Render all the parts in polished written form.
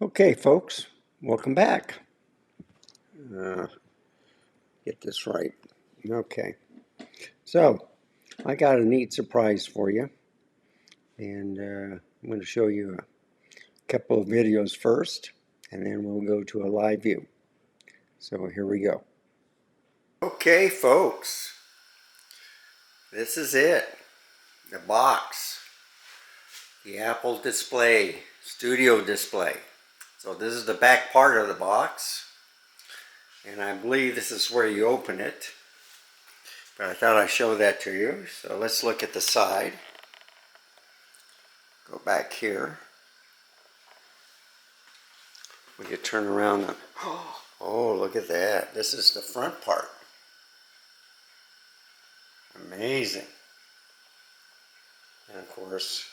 Okay, folks, welcome back. Uh, get this right. Okay, so I got a neat surprise for you, and I'm going to show you a couple of videos first, and then we'll go to a live view. So here we go. Okay, folks, this is it. The box, the Apple display, studio display. So this is the back part of the box, and I believe this is where you open it. But I thought I'd show that to you. So let's look at the side. Go back here. We could turn around. Oh, look at that. This is the front part. Amazing. And of course,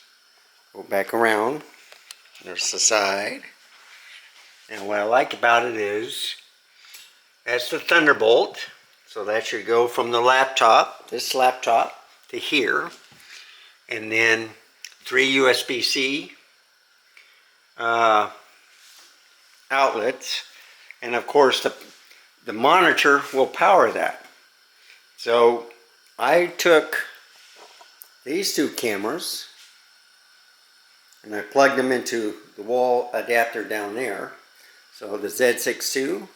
go back around. There's the side. And what I like about it is, that's the Thunderbolt. So that should go from the laptop, this laptop, to here. And then 3 USB-C outlets, and of course the monitor will power that. So I took these two cameras and I plugged them into the wall adapter down there. So the Z6 II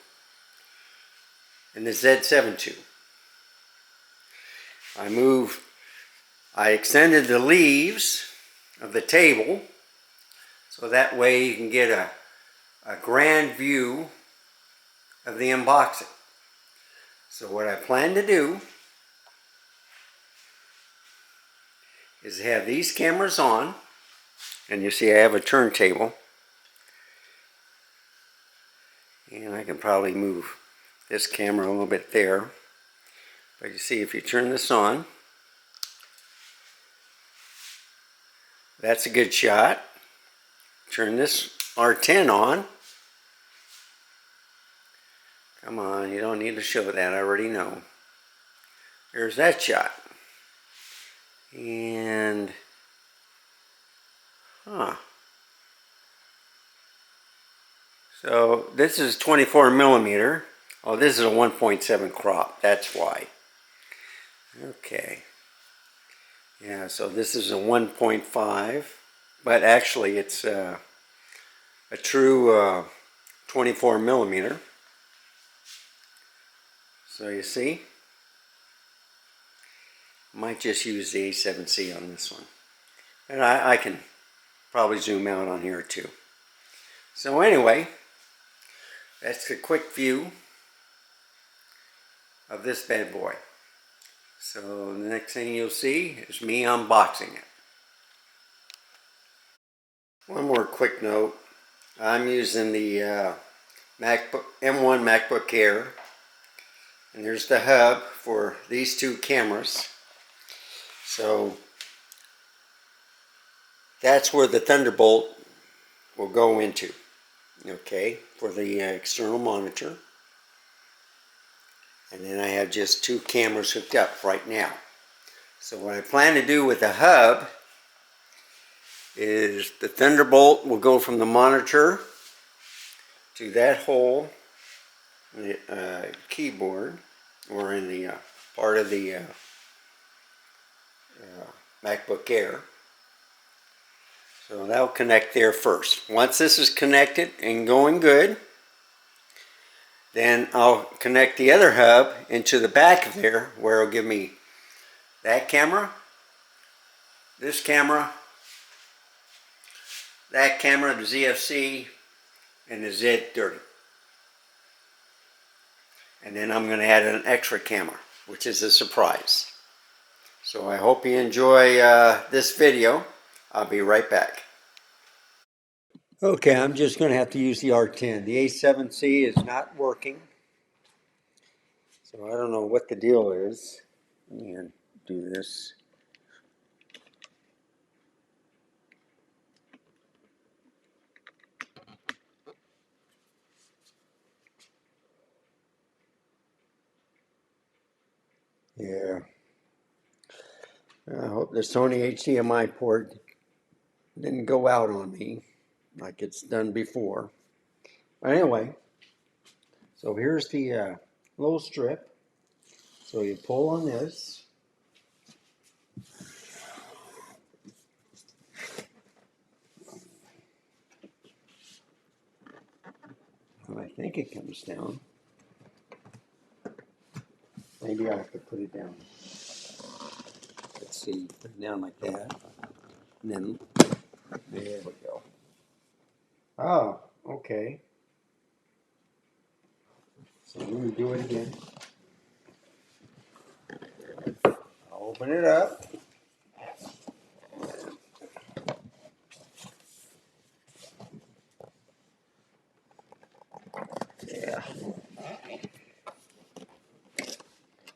and the Z7 II. I extended the leaves of the table so that way you can get a grand view of the unboxing. So what I plan to do is have these cameras on, and you see I have a turntable, and I can probably move this camera a little bit there, but you see if you turn this on, that's a good shot. Turn this R10 on. Come on, you don't need to show that, I already know. There's that shot. And, so this is 24 millimeter. Oh, this is a 1.7 crop, that's why. Okay. Yeah, so this is a 1.5, but actually it's a true 24 millimeter. So you see, might just use the A7C on this one. And I can probably zoom out on here too. So anyway, that's a quick view of this bad boy. So the next thing you'll see is me unboxing it. One more quick note. I'm using the MacBook M1 MacBook Air. And there's the hub for these two cameras. So that's where the Thunderbolt will go into, okay, for the external monitor. And then I have just two cameras hooked up right now. So what I plan to do with the hub is the Thunderbolt will go from the monitor to that hole in the keyboard, or in the part of the MacBook Air. So that'll connect there first. Once this is connected and going good, then I'll connect the other hub into the back of there, where it'll give me that camera, this camera, that camera, the ZFC, and the Z30. And then I'm going to add an extra camera, which is a surprise. So I hope you enjoy this video. I'll be right back. Okay, I'm just going to have to use the R10. The A7C is not working. So I don't know what the deal is. Let me do this. Yeah. I hope the Sony HDMI port didn't go out on me like it's done before. But anyway, so here's the little strip. So you pull on this. And I think it comes down. Maybe I have to put it down. Let's see, put it down like that. And then, there we go. Oh, okay. So we're going to do it again. I'll open it up. Yeah.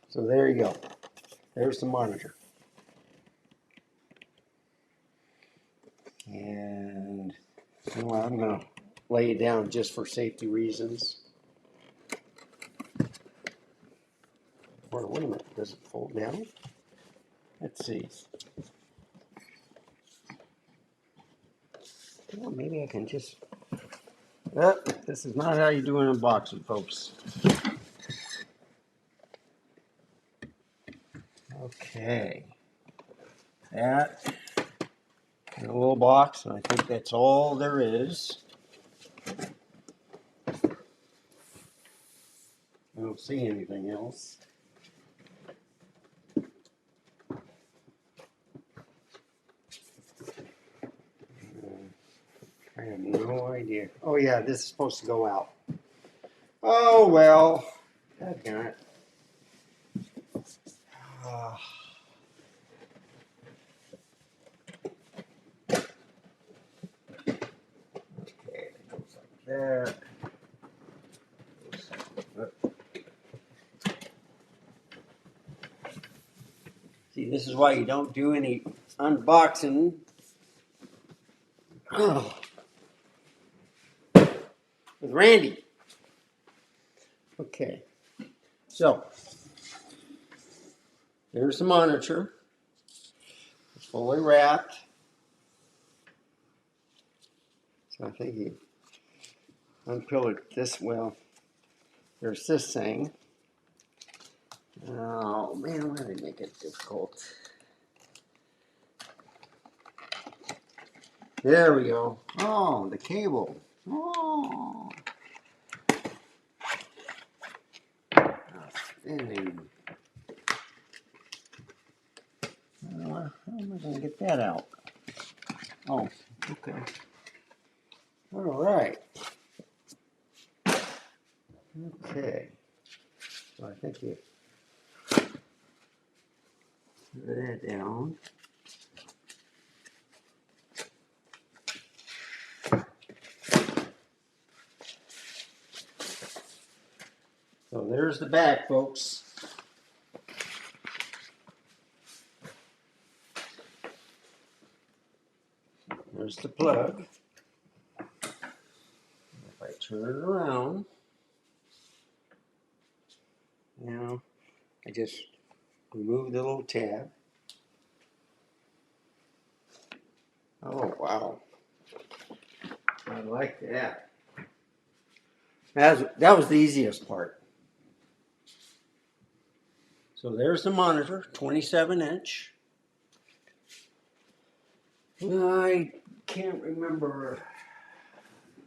So there you go. There's the monitor. And you know what, I'm going to lay it down just for safety reasons. Or wait a minute, does it fold down? Let's see. Well, maybe I can just... this is not how you do an unboxing, folks. Okay. That in a little box, and I think that's all there is. I don't see anything else. I have no idea. Oh yeah, this is supposed to go out. Oh well. Dadgummit it. Okay, it goes like that. See, this is why you don't do any unboxing. With Randy. Okay, so there's the monitor. It's fully wrapped. So I think you unpeel it this well. There's this thing. Oh man, why did they make it difficult? There we go. Oh, the cable. Oh. Outstanding. How am I going to get that out? Oh, okay. All right. Okay. So I think you put that down. So there's the back, folks. There's the plug. If I turn it around, now I just remove the little tab. Oh, wow. I like that. That was the easiest part. So there's the monitor, 27-inch. I can't remember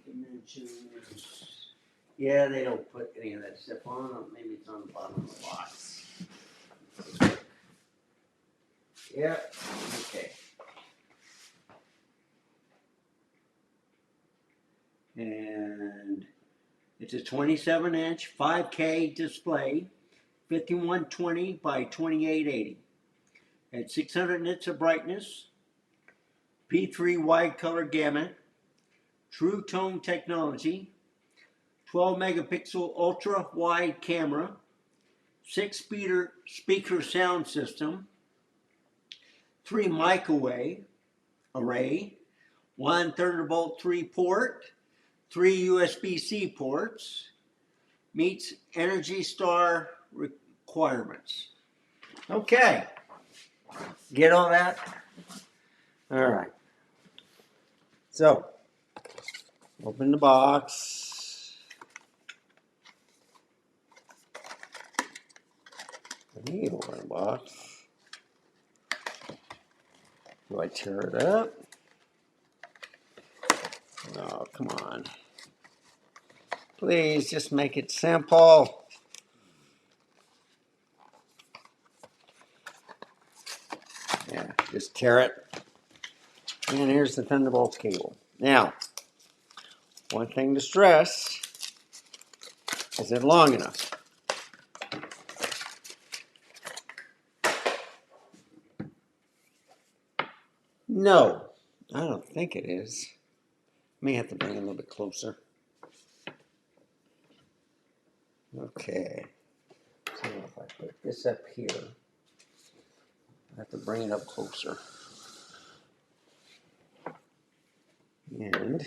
dimensions. Yeah, they don't put any of that stuff on them. Maybe it's on the bottom of the box. Yeah, okay. And it's a 27-inch 5K display, 5120 by 2880. At 600 nits of brightness, P3 wide color gamut, True Tone technology, 12 megapixel ultra wide camera, 6-speaker sound system, 3 microwave array, 1 Thunderbolt 3 port, 3 USB-C ports, meets Energy Star requirements. Okay, get all that? All right. So, open the box. Order box. Do I tear it up? Oh, come on. Please, just make it simple. Yeah, just tear it. And here's the Thunderbolt cable. Now, one thing to stress, is it long enough? No, I don't think it is. May have to bring it a little bit closer. Okay. So if I put this up here, I have to bring it up closer. And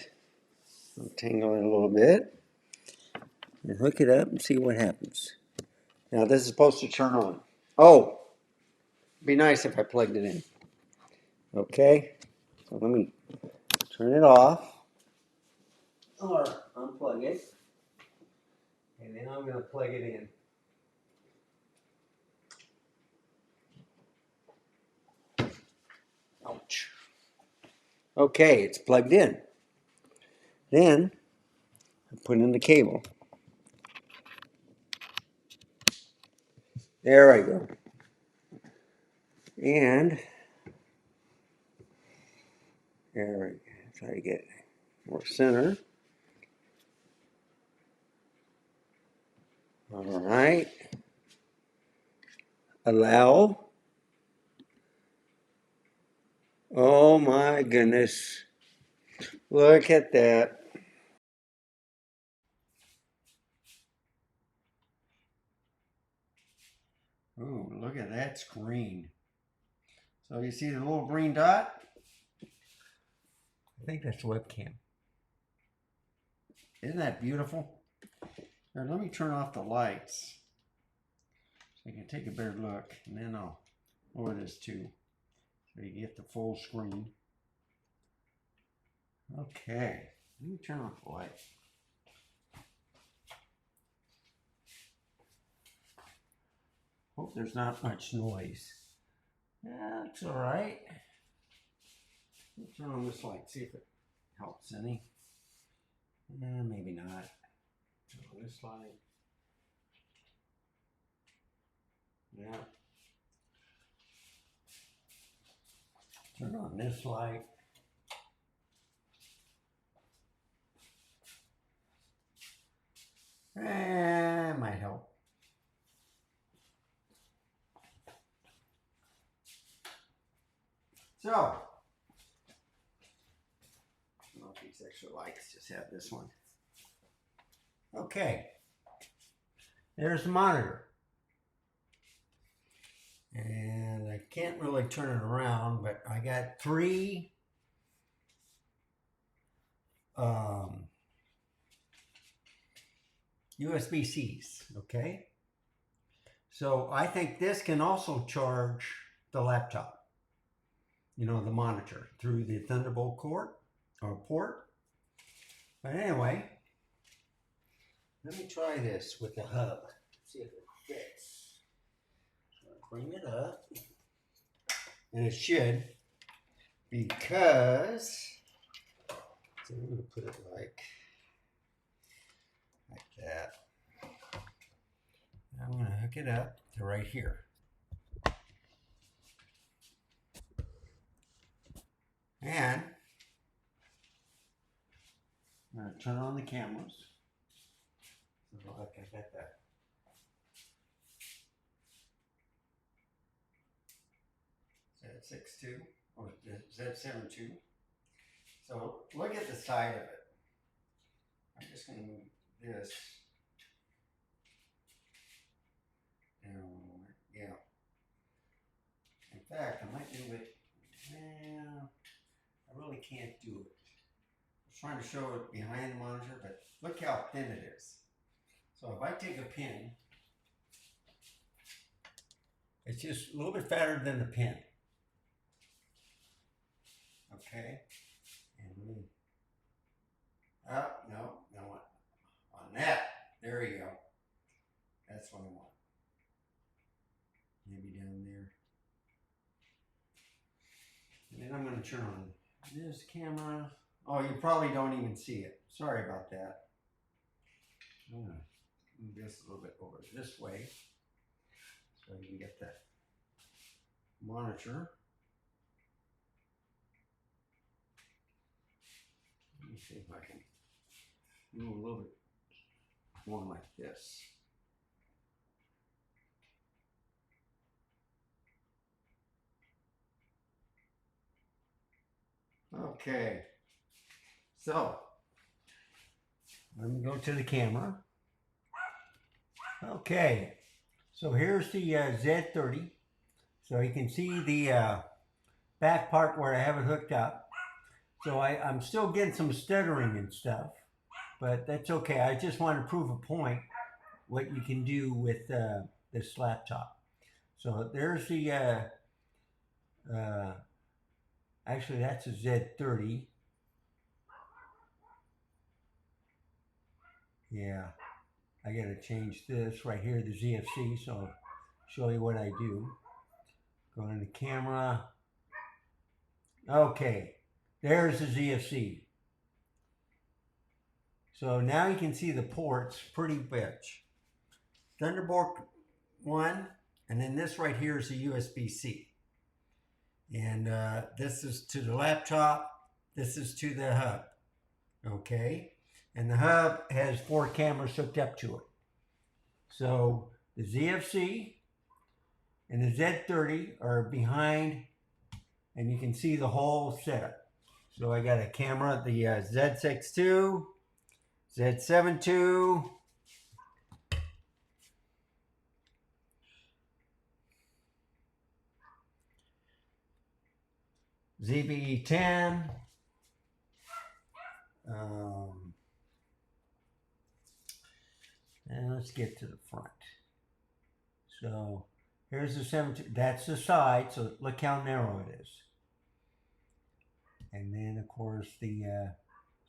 untangle it a little bit. And hook it up and see what happens. Now this is supposed to turn on. Oh, it'd be nice if I plugged it in. Okay, so let me turn it off. Or unplug it. And then I'm going to plug it in. Ouch. Okay, it's plugged in. Then I put in the cable. There I go. And there we go. Try to get more center. All right. Allow. Oh my goodness. Look at that. Oh, look at that screen. So you see the little green dot? I think that's webcam. Isn't that beautiful? Here, let me turn off the lights so you can take a better look. And then I'll lower this too so you get the full screen. Okay, let me turn off the light. Hope there's not much noise. That's all right. Let's turn on this light, see if it helps any. Maybe not. Turn on this light. Yeah. Turn on this light. Might help. So, I don't know if these extra lights just have this one. Okay, there's the monitor. And I can't really turn it around, but I got three USB-Cs, okay? So I think this can also charge the laptop, you know, the monitor through the Thunderbolt port. But anyway, let me try this with the hub, see if it fits. So I bring it up, and it should, because, so I'm going to put it like that. I'm going to hook it up to right here. And I'm going to turn on the cameras. So look, I got that. Z62 or Z72. So look at the side of it. I'm just going to move this. Yeah. In fact, I might move it. Well, I really can't do it. I was trying to show it behind the monitor, but look how thin it is. So if I take a pin, it's just a little bit fatter than the pin. Okay. And let me, no, on that. There you go. That's what I want. temperature on this camera. Oh, you probably don't even see it. Sorry about that. I'm gonna move this a little bit over this way so you can get the monitor. Let me see if I can move a little bit more like this. Okay, so let me go to the camera. Okay, so here's the Z30. So you can see the back part where I have it hooked up. So I'm still getting some stuttering and stuff, but that's okay. I just want to prove a point what you can do with this laptop. So there's the, actually that's a Z30. Yeah, I gotta change this right here, the ZFC, so I'll show you what I do. Go into camera. Okay, there's the ZFC. So now you can see the ports pretty much. Thunderbolt 1, and then this right here is the USB-C. And this is to the laptop, this is to the hub, okay? And the hub has 4 cameras hooked up to it. So the ZFC and the Z30 are behind, and you can see the whole setup. So I got a camera, the Z6 II, Z7 II, ZBE10, and let's get to the front. So here's the 7, that's the side, so look how narrow it is. And then of course the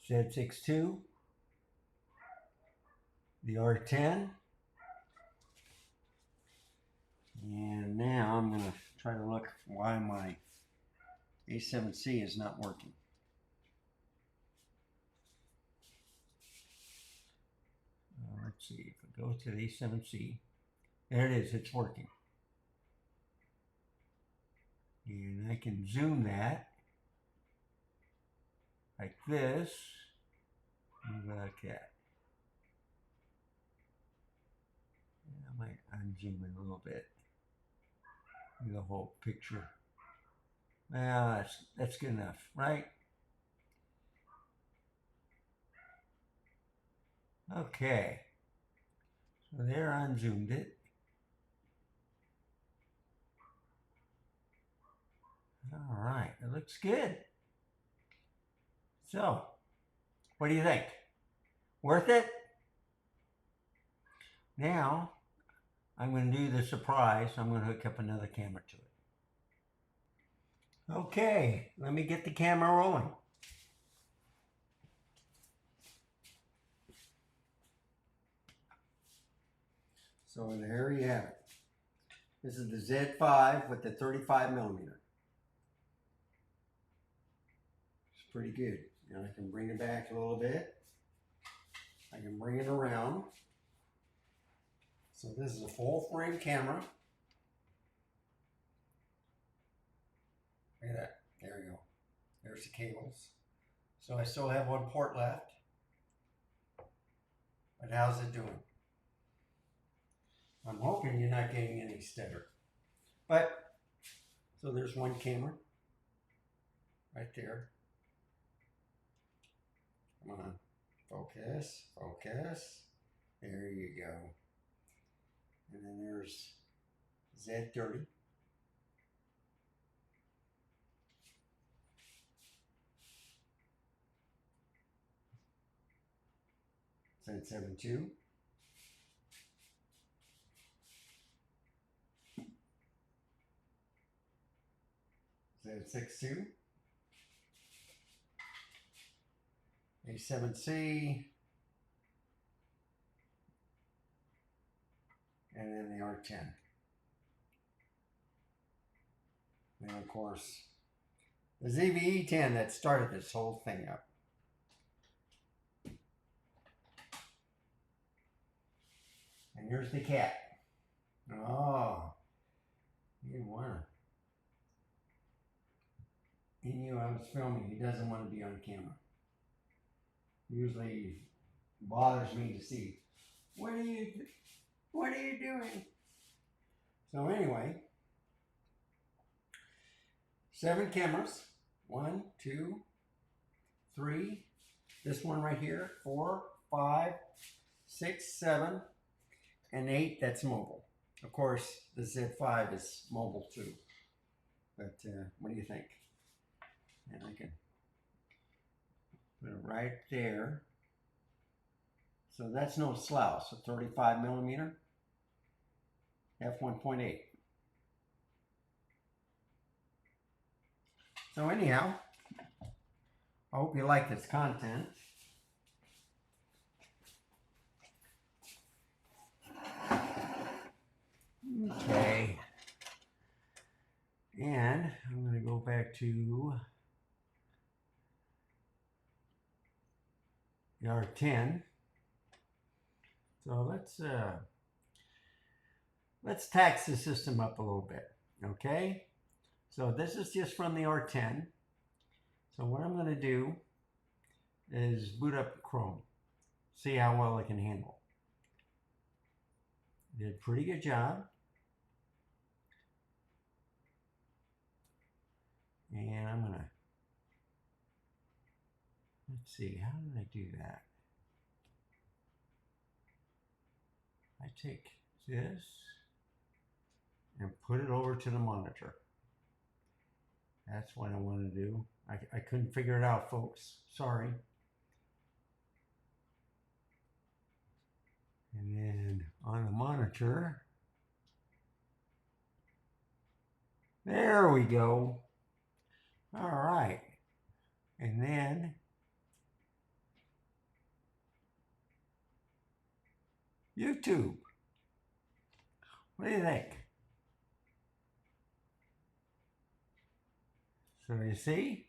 Z6 II, the R10, and now I'm gonna try to look why my A7C is not working. Let's see, if I go to the A7C, there it is, it's working. And I can zoom that like this, and like that. And I might unzoom it a little bit. The whole picture. Well, that's good enough, right? Okay. So there, I unzoomed it. All right, it looks good. So, what do you think? Worth it? Now, I'm going to do the surprise. I'm going to hook up another camera to it. Okay, let me get the camera rolling. So there you have it. This is the Z5 with the 35 millimeter. It's pretty good. And I can bring it back a little bit. I can bring it around. So this is a full frame camera. Look at that. There we go. There's the cables. So I still have one port left. But how's it doing? I'm hoping you're not getting any stutter. But, so there's one camera. Right there. Come on. Focus. Focus. There you go. And then there's Z30. Z7 II. Z6 II. A7C. And then the R10. And of course, The ZVE10 that started this whole thing up. And here's the cat. Oh, he didn't want to. He knew I was filming. He doesn't want to be on camera. Usually bothers me to see, what are you doing? So anyway, 7 cameras. 1, 2, 3. This one right here, 4, 5, 6, 7, and 8. That's mobile. Of course, the Z5 is mobile too. But what do you think? And I can put it right there. So that's no slouch. A 35 millimeter f1.8. So anyhow, I hope you like this content. Okay. And I'm going to go back to the R10. So let's tax the system up a little bit. Okay. So this is just from the R10. So what I'm going to do is boot up Chrome. See how well it can handle. Did a pretty good job. And I'm gonna, let's see, how did I do that? I take this and put it over to the monitor. That's what I want to do. I couldn't figure it out, folks. Sorry. And then on the monitor, there we go. All right. And then YouTube. What do you think? So you see,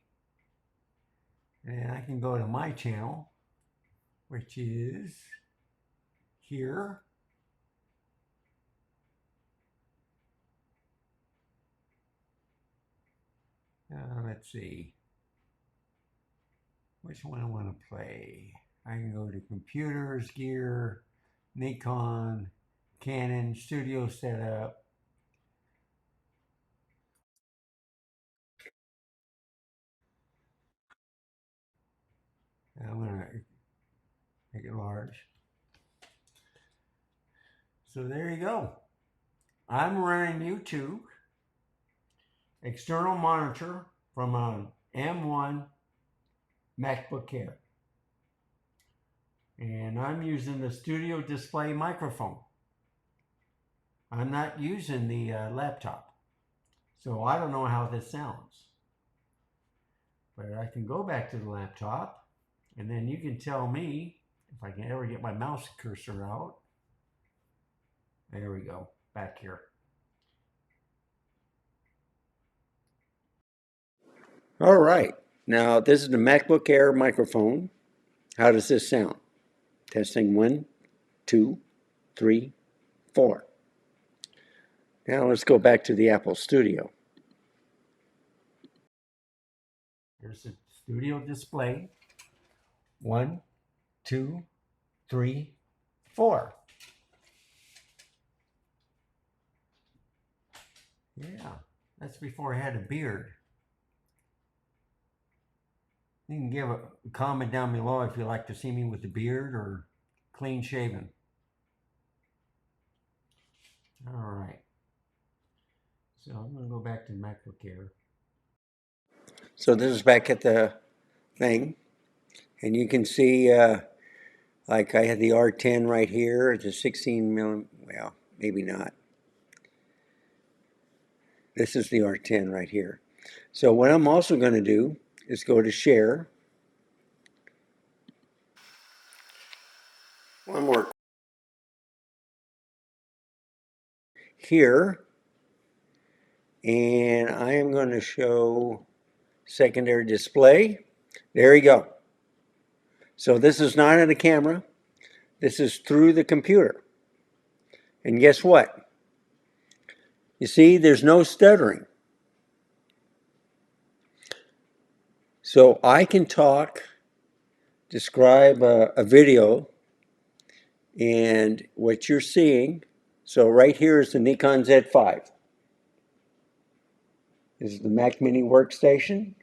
and I can go to my channel, which is here. Let's see, which one I want to play. I can go to computers, gear, Nikon, Canon, studio setup. I'm going to make it large. So there you go. I'm running YouTube, external monitor from an M1 MacBook Air. And I'm using the studio display microphone. I'm not using the laptop. So I don't know how this sounds. But I can go back to the laptop and then you can tell me if I can ever get my mouse cursor out. There we go, back here. All right, now this is the MacBook Air microphone. How does this sound? Testing 1, 2, 3, 4. Now let's go back to the Apple Studio. Here's the studio display. 1, 2, 3, 4. Yeah, that's before I had a beard. You can give a comment down below if you'd like to see me with a beard or clean shaven. All right. So I'm going to go back to the MacBook Air. So this is back at the thing. And you can see, like I had the R10 right here. It's a 16 millimeter, well, maybe not. This is the R10 right here. So what I'm also going to do is go to share. One more. Here. And I am going to show secondary display. There you go. So this is not in the camera. This is through the computer. And guess what? You see, there's no stuttering. So I can talk, describe a video, and what you're seeing. So right here is the Nikon Z5. This is the Mac Mini workstation.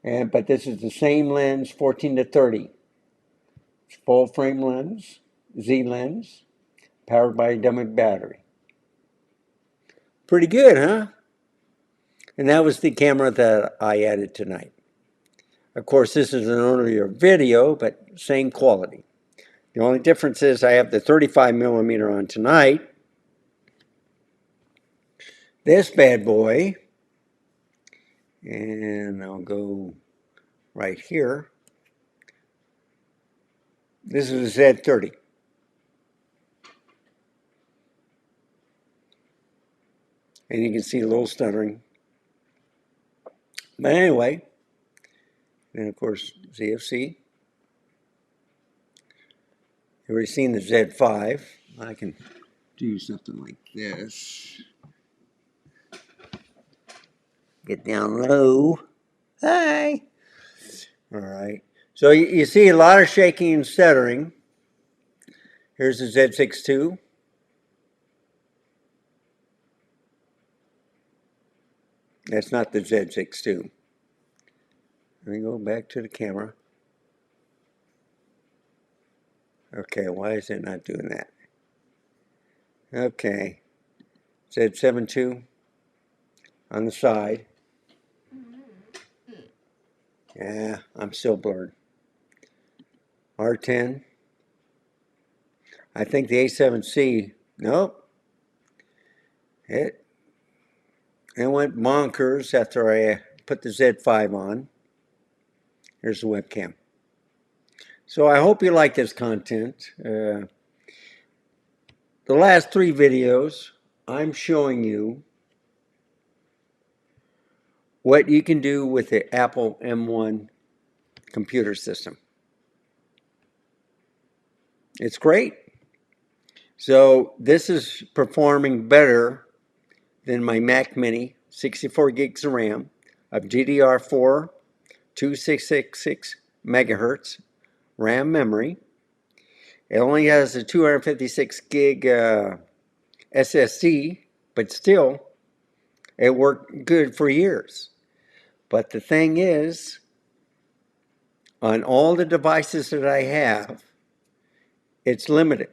But this is the same lens, 14 to 30. It's full frame lens, Z lens, powered by a dummy battery. Pretty good, huh? And that was the camera that I added tonight. Of course, this is an earlier video, but same quality. The only difference is I have the 35 millimeter on tonight. This bad boy, and I'll go right here. This is a Z30. And you can see a little stuttering. But anyway, and of course, ZFC. You've already seen the Z5. I can do something like this. Get down low. Hi. All right. So you see a lot of shaking and stuttering. Here's the Z6 II. That's not the Z6 II. Let me go back to the camera. Okay, why is it not doing that? Okay. Z7 II on the side. Yeah, I'm still blurred. R10. I think the A7C, nope. It went bonkers after I put the Z5 on. Here's the webcam. So I hope you like this content. The last 3 videos, I'm showing you what you can do with the Apple M1 computer system. It's great. So this is performing better than my Mac Mini, 64 gigs of RAM, of DDR4, 2666 megahertz RAM memory. It only has a 256 gig SSD, but still, it worked good for years. But the thing is, on all the devices that I have, it's limited.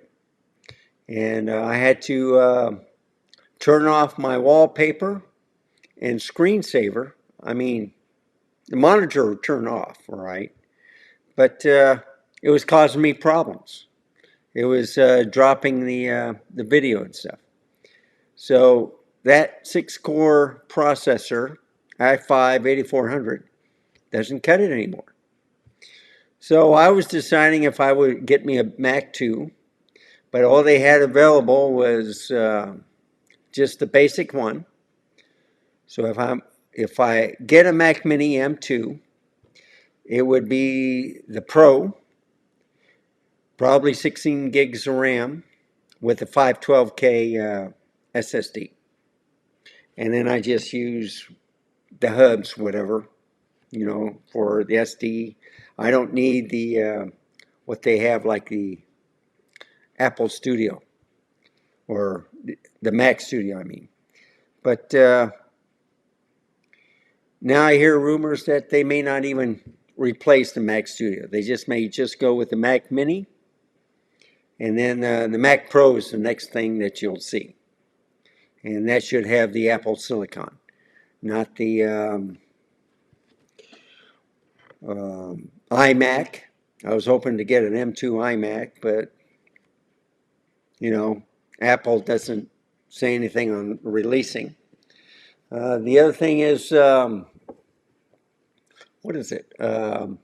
And I had to turn off my wallpaper and screensaver. I mean, the monitor would turn off, all right? But it was causing me problems. It was dropping the video and stuff. So that 6-core processor, i5 8400, doesn't cut it anymore. So I was deciding if I would get me a Mac 2, but all they had available was just the basic one. So if I get a Mac Mini M2, it would be the Pro, probably 16 gigs of RAM with a 512K SSD. And then I just use the hubs, whatever, you know, for the SD. I don't need the what they have like the Apple Studio or the Mac Studio, I mean. But now I hear rumors that they may not even replace the Mac Studio. They may just go with the Mac Mini, and then the Mac Pro is the next thing that you'll see. And that should have the Apple Silicon, not the iMac. I was hoping to get an M2 iMac, but, you know, Apple doesn't say anything on releasing. The other thing is, what is it? The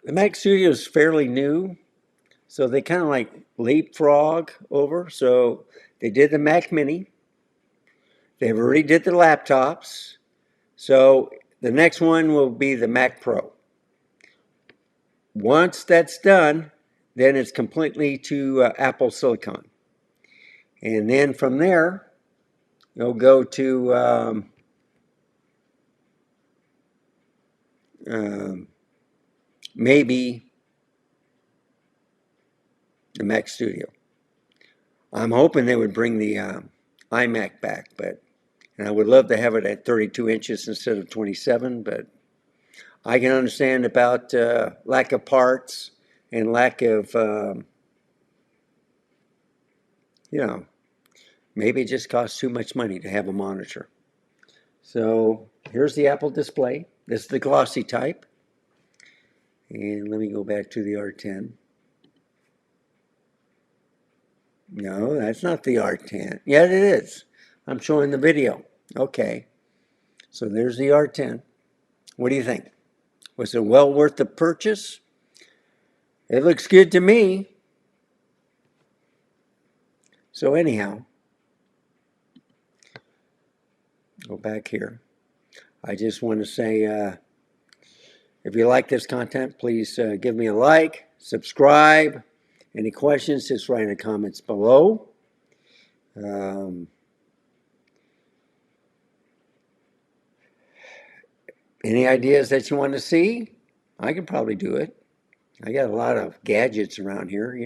Mac Studio is fairly new, So they kind of like leapfrog over. So they did the Mac Mini. They've already did the laptops. So the next one will be the Mac Pro. Once that's done, then it's completely to Apple Silicon. And then from there, you'll go to maybe the Mac Studio. I'm hoping they would bring the iMac back, but and I would love to have it at 32 inches instead of 27, but I can understand about lack of parts and lack of, maybe it just costs too much money to have a monitor. So here's the Apple display. This is the glossy type. And let me go back to the R10. No, that's not the R10. Yeah, it is. I'm showing the video. Okay. So there's the R10. What do you think? Was it well worth the purchase? It looks good to me. So anyhow, go back here. I just want to say, if you like this content, please give me a like, subscribe. Any questions, just write in the comments below. Any ideas that you want to see? I can probably do it. I got a lot of gadgets around here,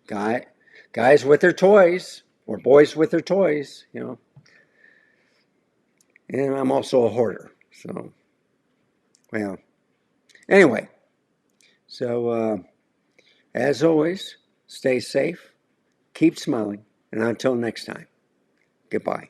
guys with their toys, or boys with their toys, And I'm also a hoarder, so, well, anyway. So, as always, stay safe, keep smiling, and until next time, goodbye.